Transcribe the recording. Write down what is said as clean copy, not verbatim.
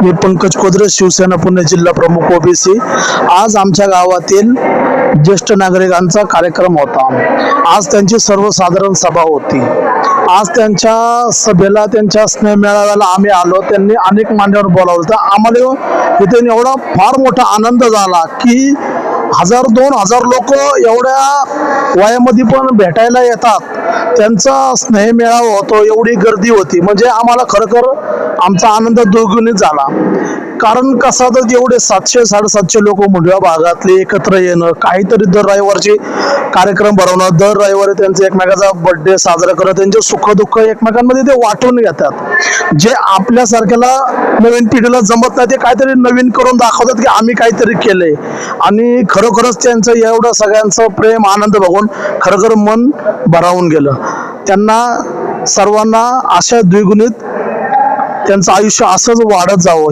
मी पंकज कोदरे, शिवसेना पुणे जिल्हा प्रमुख ओबीसी। आज आमच्या गावातील ज्येष्ठ नागरिकांचा कार्यक्रम होता। आज त्यांची सर्वसाधारण सभा होती। आज त्यांच्या सभेला, त्यांच्या स्नेह मेळाव्याला आम्ही आलो। त्यांनी अनेक मान्यवर बोलावलं, तर आम्हाला इथे एवढा फार मोठा आनंद झाला की 1000-2000 लोक एवढ्या वयामध्ये पण भेटायला येतात। त्यांचा स्नेह मेळावा होतो, एवढी गर्दी होती, म्हणजे आम्हाला खरोखर आमचा आनंद द्विगुणित झाला। कारण कसा तर एवढे 700-750 लोक मुंडव्या भागातले एकत्र येणं, काहीतरी दर रविवारचे कार्यक्रम भरवणं, दर रविवारी त्यांचे एकमेकाचा बर्थडे साजरा करत, त्यांचे सुख दुःख एकमेकांमध्ये ते वाटून घेतात। जे आपल्यासारख्याला नवीन पिढीला जमत नाही, ते काहीतरी नवीन करून दाखवतात की आम्ही काहीतरी केलंय। आणि खरोखरच त्यांचं एवढं सगळ्यांचं प्रेम आनंद बघून खरोखर मन भरावून गेलं। त्यांना सर्वांना अशा द्विगुणित त्यांचं आयुष्य असंच वाढत जावं